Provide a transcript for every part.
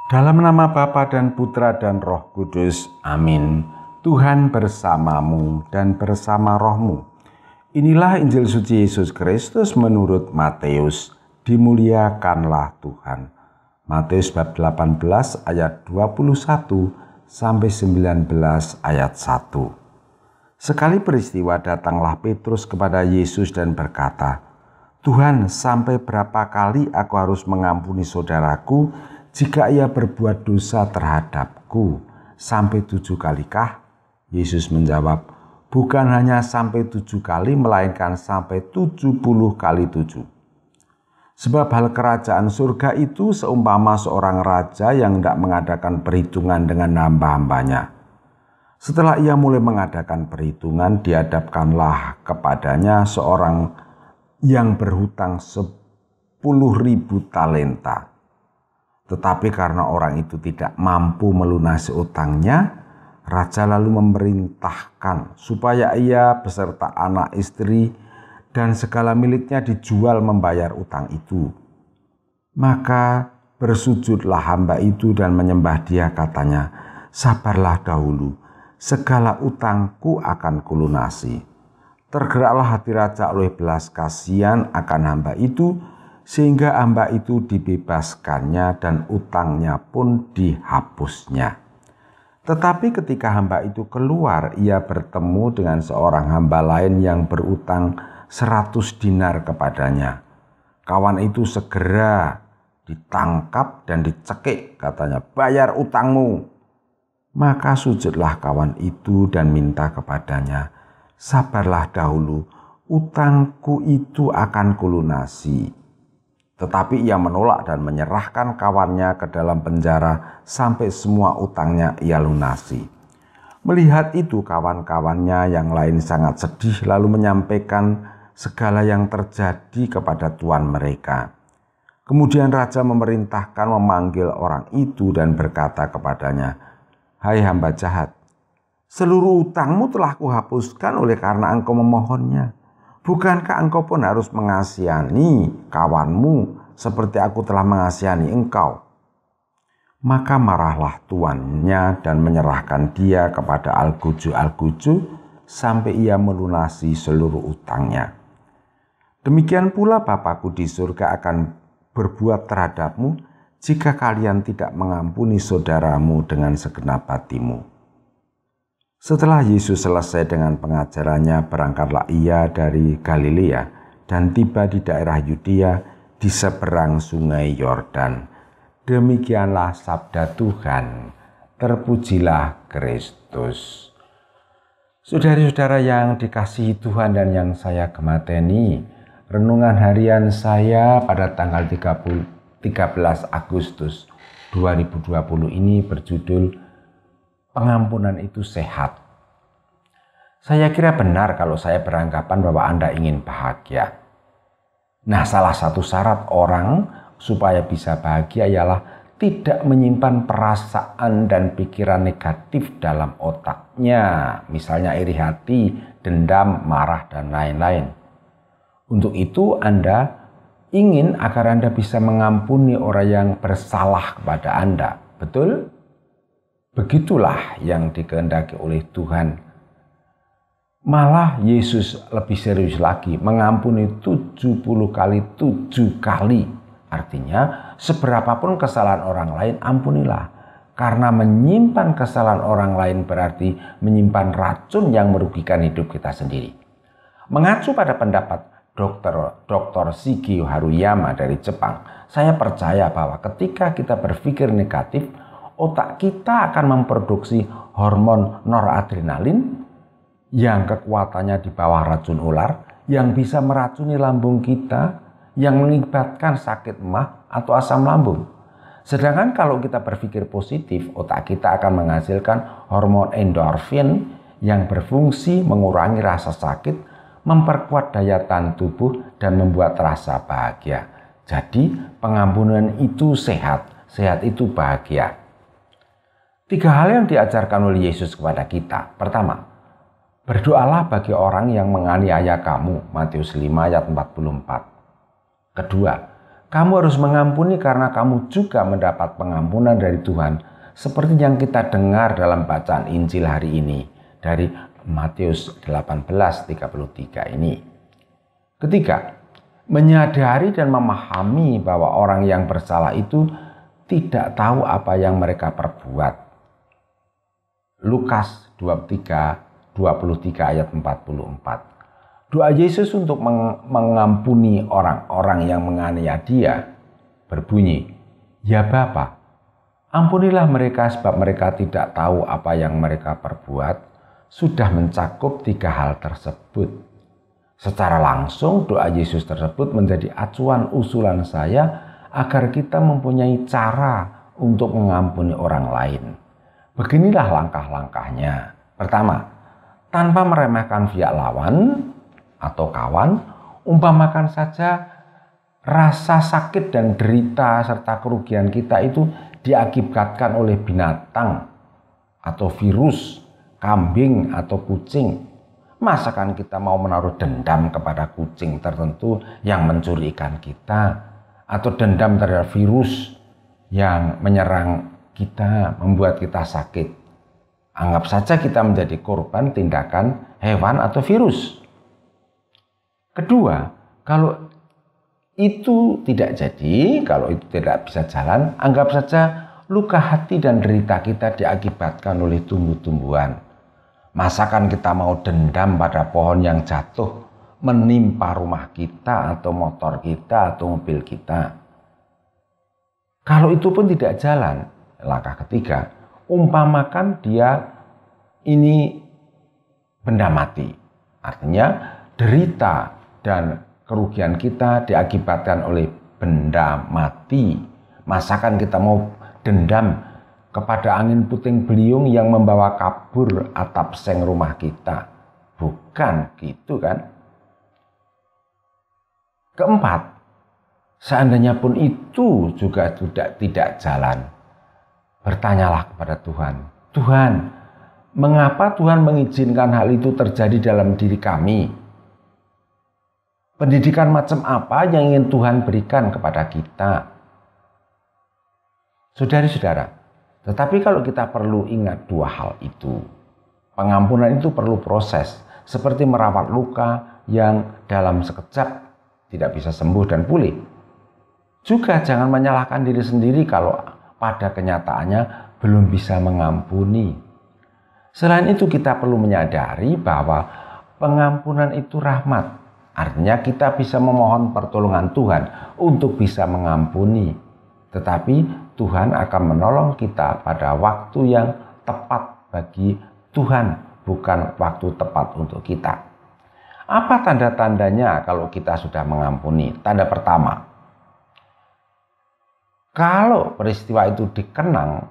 Dalam nama Bapa dan Putra dan Roh Kudus, amin. Tuhan bersamamu dan bersama rohmu. Inilah Injil suci Yesus Kristus menurut Matius. Dimuliakanlah Tuhan. Matius bab 18 ayat 21 sampai 19 ayat 1. Sekali peristiwa datanglah Petrus kepada Yesus dan berkata, "Tuhan, sampai berapa kali aku harus mengampuni saudaraku jika ia berbuat dosa terhadapku? Sampai 7 kalikah?" Yesus menjawab, "Bukan hanya sampai 7 kali, melainkan sampai 70 kali 7. Sebab hal kerajaan surga itu seumpama seorang raja yang hendak mengadakan perhitungan dengan hamba-hambanya. Setelah ia mulai mengadakan perhitungan, dihadapkanlah kepadanya seorang yang berhutang 10.000 talenta. Tetapi karena orang itu tidak mampu melunasi utangnya, raja lalu memerintahkan supaya ia beserta anak istri dan segala miliknya dijual membayar utang itu. Maka bersujudlah hamba itu dan menyembah dia, katanya, 'Sabarlah dahulu, segala utangku akan kulunasi.' Tergeraklah hati raja oleh belas kasihan akan hamba itu, sehingga hamba itu dibebaskannya dan utangnya pun dihapusnya. Tetapi ketika hamba itu keluar, ia bertemu dengan seorang hamba lain yang berutang 100 dinar kepadanya. Kawan itu segera ditangkap dan dicekik, katanya, 'Bayar utangmu.' Maka sujudlah kawan itu dan minta kepadanya, 'Sabarlah dahulu, utangku itu akan kulunasi.' Tetapi ia menolak dan menyerahkan kawannya ke dalam penjara sampai semua utangnya ia lunasi. Melihat itu, kawan-kawannya yang lain sangat sedih, lalu menyampaikan segala yang terjadi kepada tuan mereka. Kemudian raja memerintahkan memanggil orang itu dan berkata kepadanya, 'Hai hamba jahat, seluruh utangmu telah kuhapuskan oleh karena engkau memohonnya. Bukankah engkau pun harus mengasihani kawanmu seperti aku telah mengasihani engkau?' Maka marahlah tuannya dan menyerahkan dia kepada algojo-algojo sampai ia melunasi seluruh utangnya. Demikian pula Bapakku di surga akan berbuat terhadapmu jika kalian tidak mengampuni saudaramu dengan segenap hatimu." Setelah Yesus selesai dengan pengajarannya, berangkatlah ia dari Galilea dan tiba di daerah Yudea di seberang sungai Yordan. Demikianlah sabda Tuhan. Terpujilah Kristus. Saudara-saudara yang dikasihi Tuhan dan yang saya gemateni, renungan harian saya pada tanggal 13 Agustus 2020 ini berjudul "Pengampunan itu sehat". Saya kira benar kalau saya beranggapan bahwa Anda ingin bahagia. Nah, salah satu syarat orang supaya bisa bahagia ialah tidak menyimpan perasaan dan pikiran negatif dalam otaknya. Misalnya iri hati, dendam, marah, dan lain-lain. Untuk itu Anda ingin agar Anda bisa mengampuni orang yang bersalah kepada Anda. Betul? Begitulah yang dikehendaki oleh Tuhan. Malah Yesus lebih serius lagi, mengampuni 70 kali 7 kali. Artinya seberapapun kesalahan orang lain, ampunilah. Karena menyimpan kesalahan orang lain berarti menyimpan racun yang merugikan hidup kita sendiri. Mengacu pada pendapat Dr. Shigeo Haruyama dari Jepang, saya percaya bahwa ketika kita berpikir negatif, otak kita akan memproduksi hormon noradrenalin yang kekuatannya di bawah racun ular, yang bisa meracuni lambung kita, yang mengakibatkan sakit emah atau asam lambung. Sedangkan kalau kita berpikir positif, otak kita akan menghasilkan hormon endorfin yang berfungsi mengurangi rasa sakit, memperkuat daya tahan tubuh, dan membuat rasa bahagia. Jadi pengampunan itu sehat, sehat itu bahagia. 3 hal yang diajarkan oleh Yesus kepada kita. Pertama, berdoalah bagi orang yang menganiaya kamu, Matius 5 ayat 44. Kedua, Kamu harus mengampuni karena kamu juga mendapat pengampunan dari Tuhan. Seperti yang kita dengar dalam bacaan Injil hari ini dari Matius 18:33 ini. Ketiga, menyadari dan memahami bahwa orang yang bersalah itu tidak tahu apa yang mereka perbuat. Lukas 23 ayat 44. Doa Yesus untuk mengampuni orang-orang yang menganiaya Dia berbunyi, "Ya Bapa, ampunilah mereka sebab mereka tidak tahu apa yang mereka perbuat." Sudah mencakup 3 hal tersebut. Secara langsung doa Yesus tersebut menjadi acuan usulan saya agar kita mempunyai cara untuk mengampuni orang lain. Beginilah langkah-langkahnya. Pertama, tanpa meremehkan pihak lawan atau kawan, umpamakan saja rasa sakit dan derita serta kerugian kita itu diakibatkan oleh binatang atau virus, kambing atau kucing. Masakan kita mau menaruh dendam kepada kucing tertentu yang mencuri ikan kita, atau dendam terhadap virus yang menyerang kita, membuat kita sakit. Anggap saja kita menjadi korban tindakan hewan atau virus. Kedua, kalau itu tidak jadi, kalau itu tidak bisa jalan, anggap saja luka hati dan derita kita diakibatkan oleh tumbuh-tumbuhan. Masakan kita mau dendam pada pohon yang jatuh menimpa rumah kita atau motor kita atau mobil kita. Kalau itu pun tidak jalan, langkah ketiga, umpamakan dia ini benda mati. Artinya derita dan kerugian kita diakibatkan oleh benda mati. Masakan kita mau dendam kepada angin puting beliung yang membawa kabur atap seng rumah kita? Bukan gitu kan? Keempat, seandainya pun itu juga tidak jalan, bertanyalah kepada Tuhan. Tuhan, mengapa Tuhan mengizinkan hal itu terjadi dalam diri kami? Pendidikan macam apa yang ingin Tuhan berikan kepada kita? Saudari-saudara, tetapi kalau kita perlu ingat 2 hal itu. Pengampunan itu perlu proses, seperti merawat luka yang dalam sekejap tidak bisa sembuh dan pulih. Juga jangan menyalahkan diri sendiri kalau pada kenyataannya belum bisa mengampuni. Selain itu kita perlu menyadari bahwa pengampunan itu rahmat. Artinya kita bisa memohon pertolongan Tuhan untuk bisa mengampuni. Tetapi Tuhan akan menolong kita pada waktu yang tepat bagi Tuhan, bukan waktu tepat untuk kita. Apa tanda-tandanya kalau kita sudah mengampuni? Tanda pertama, kalau peristiwa itu dikenang,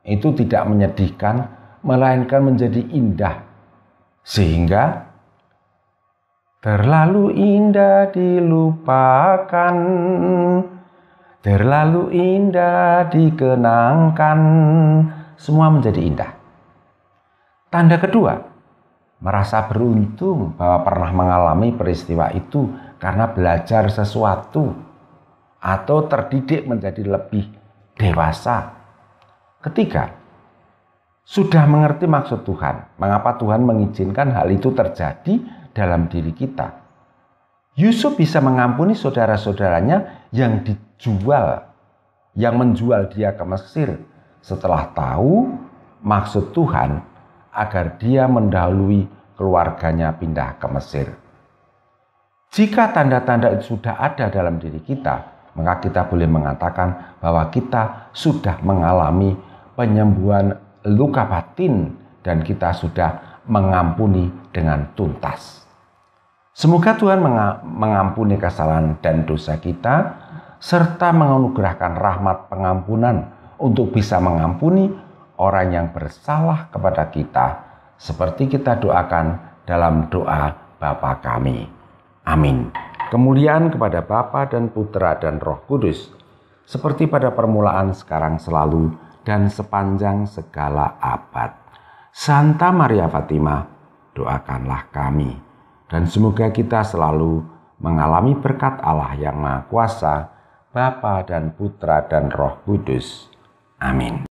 itu tidak menyedihkan, melainkan menjadi indah. Sehingga terlalu indah dilupakan, terlalu indah dikenangkan, semua menjadi indah. Tanda kedua, merasa beruntung bahwa pernah mengalami peristiwa itu karena belajar sesuatu atau terdidik menjadi lebih dewasa. Ketiga, sudah mengerti maksud Tuhan, mengapa Tuhan mengizinkan hal itu terjadi dalam diri kita. Yusuf bisa mengampuni saudara-saudaranya yang menjual dia ke Mesir setelah tahu maksud Tuhan agar dia mendahului keluarganya pindah ke Mesir. Jika tanda-tanda itu sudah ada dalam diri kita, maka kita boleh mengatakan bahwa kita sudah mengalami penyembuhan luka batin dan kita sudah mengampuni dengan tuntas. Semoga Tuhan mengampuni kesalahan dan dosa kita, serta menganugerahkan rahmat pengampunan untuk bisa mengampuni orang yang bersalah kepada kita, seperti kita doakan dalam doa Bapa kami. Amin. Kemuliaan kepada Bapa dan Putra dan Roh Kudus, seperti pada permulaan, sekarang, selalu, dan sepanjang segala abad. Santa Maria Fatima, doakanlah kami. Dan semoga kita selalu mengalami berkat Allah yang Maha Kuasa, Bapa dan Putra dan Roh Kudus. Amin.